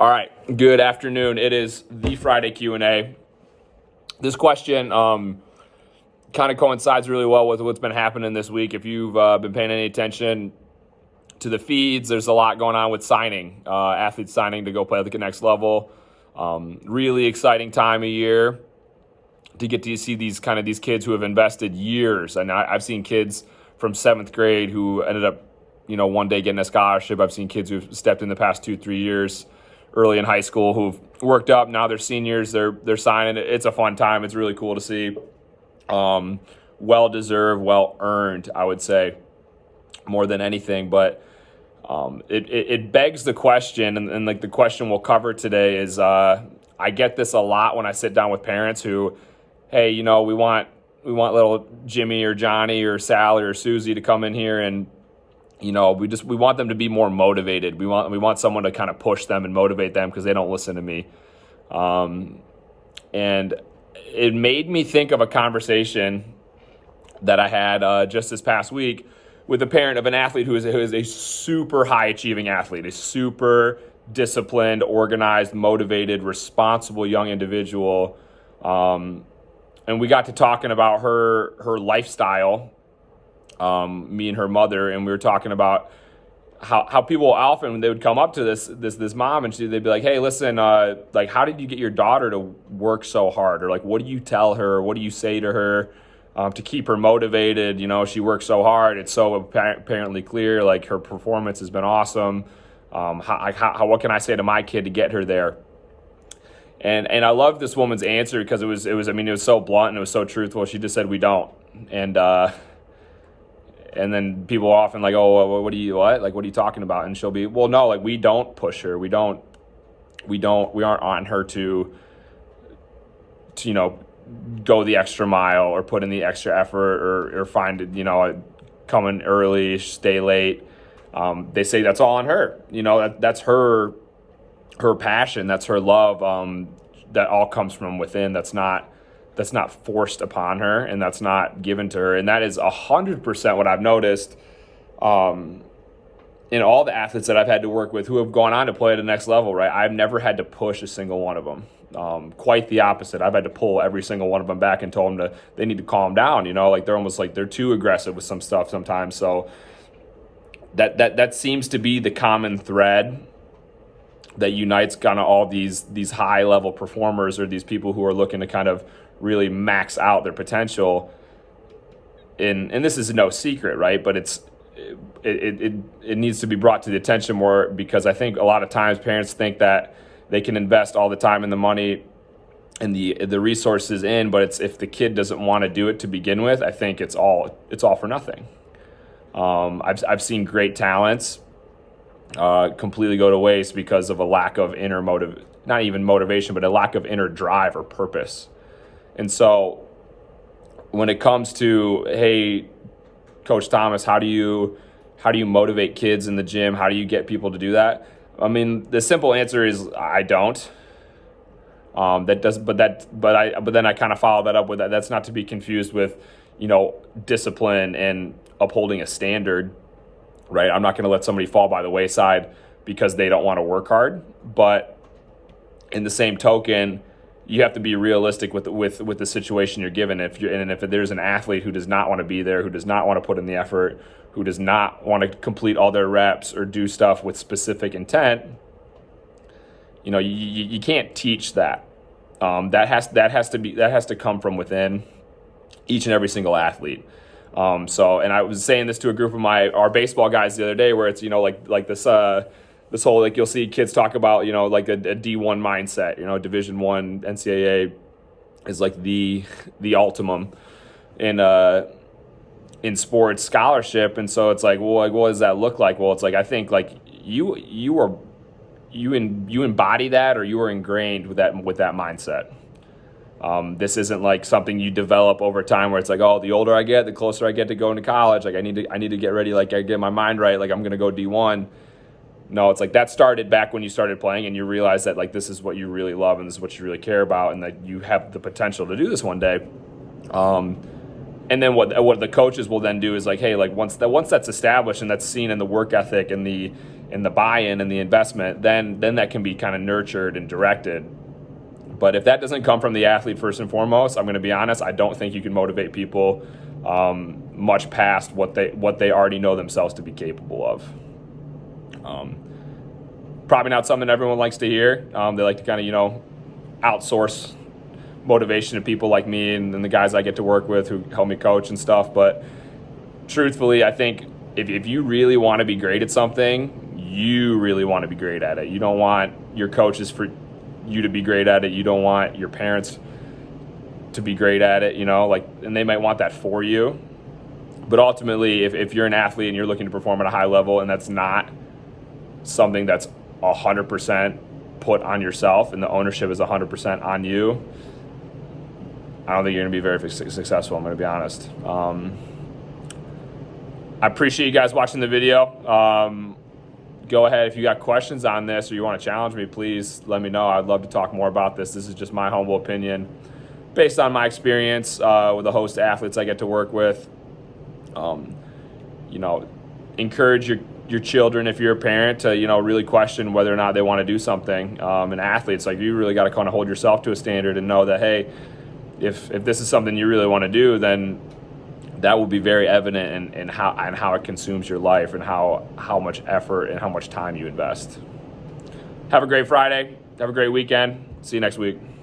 All right, good afternoon. It is the Friday Q&A. This question kind of coincides really well with what's been happening this week. If you've been paying any attention to the feeds, there's a lot going on with signing, athletes signing to go play at the next level. Really exciting time of year to get to see these kids who have invested years. And I've seen kids from seventh grade who ended up, one day getting a scholarship. I've seen kids who've stepped in the past 2-3 years early in high school who've worked up. Now they're seniors. They're signing. It's a fun time. It's really cool to see. Well deserved, well earned, I would say, more than anything. But it begs the question, and like the question we'll cover today is, I get this a lot when I sit down with parents who, hey, we want little Jimmy or Johnny or Sally or Susie to come in here, and we want them to be more motivated. We want someone to kind of push them and motivate them because they don't listen to me. And it made me think of a conversation that I had just this past week with a parent of an athlete who is a super high achieving athlete, a super disciplined, organized, motivated, responsible young individual. And we got to talking about her lifestyle, me and her mother, and we were talking about how people often, when they would come up to this mom, and they'd be like, hey, listen, like, how did you get your daughter to work so hard? Or like, what do you tell her? What do you say to her to keep her motivated? She works so hard. It's so apparently clear. Like, her performance has been awesome. What can I say to my kid to get her there? And I love this woman's answer because it was so blunt and it was so truthful. She just said, we don't. And then people are often like, oh, what are you talking about? And she'll be, well, no, like, we don't push her. We aren't on her to go the extra mile or put in the extra effort or find, coming early, stay late. They say that's all on her. That's her passion. That's her love. That all comes from within. That's not forced upon her, and that's not given to her. And that is 100% what I've noticed in all the athletes that I've had to work with who have gone on to play at the next level, right? I've never had to push a single one of them. Quite the opposite. I've had to pull every single one of them back and told them they need to calm down. Like, they're almost like they're too aggressive with some stuff sometimes. So that seems to be the common thread that unites kind of all these high level performers, or these people who are looking to kind of really max out their potential. And this is no secret, right? But it needs to be brought to the attention more, because I think a lot of times parents think that they can invest all the time and the money and the resources in, but if the kid doesn't want to do it to begin with, I think it's all for nothing. I've seen great talents completely go to waste because of a lack of inner not even motivation, but a lack of inner drive or purpose. And so when it comes to, hey, Coach Thomas, how do you motivate kids in the gym? How do you get people to do that? I mean, the simple answer is I don't. But then I kind of follow that up with that. That's not to be confused with, discipline and upholding a standard, right? I'm not going to let somebody fall by the wayside because they don't want to work hard. But in the same token, you have to be realistic with the situation you're given. If there's an athlete who does not want to be there, who does not want to put in the effort, who does not want to complete all their reps or do stuff with specific intent, you can't teach that. That has to come from within each and every single athlete. And I was saying this to a group of our baseball guys the other day, where it's like this whole, like, you'll see kids talk about like a D1 mindset. Division I NCAA is like the ultimum in sports scholarship. And so it's like, well, like, what does that look like? Well, it's like, I think like you embody that, or you are ingrained with that mindset. This isn't like something you develop over time, where it's like, oh, the older I get, the closer I get to going to college. Like, I need to get ready. Like, I get my mind right. Like, I'm going to go D1. No, it's like that started back when you started playing, and you realize that, like, this is what you really love and this is what you really care about, and that you have the potential to do this one day. And then what the coaches will then do is like, hey, like, once that's established and that's seen in the work ethic and the and the buy-in and the investment, then that can be kind of nurtured and directed. But if that doesn't come from the athlete first and foremost, I'm going to be honest, I don't think you can motivate people much past what they already know themselves to be capable of. Probably not something everyone likes to hear. They like to kind of, outsource motivation to people like me and the guys I get to work with who help me coach and stuff. But truthfully, I think if you really want to be great at something, you really want to be great at it. You don't want your coaches for you to be great at it. You don't want your parents to be great at it, and they might want that for you. But ultimately, if you're an athlete and you're looking to perform at a high level and that's not something that's 100% put on yourself and the ownership is 100% on you, I don't think you're going to be very successful, I'm going to be honest. I appreciate you guys watching the video. Go ahead, if you got questions on this or you want to challenge me, please let me know. I'd love to talk more about this. This is just my humble opinion based on my experience with a host of athletes I get to work with. Encourage your children, if you're a parent, to really question whether or not they want to do something. And athletes, you really got to kind of hold yourself to a standard and know that, hey, if this is something you really want to do, then that will be very evident in how it consumes your life and how much effort and how much time you invest. Have a great Friday. Have a great weekend. See you next week.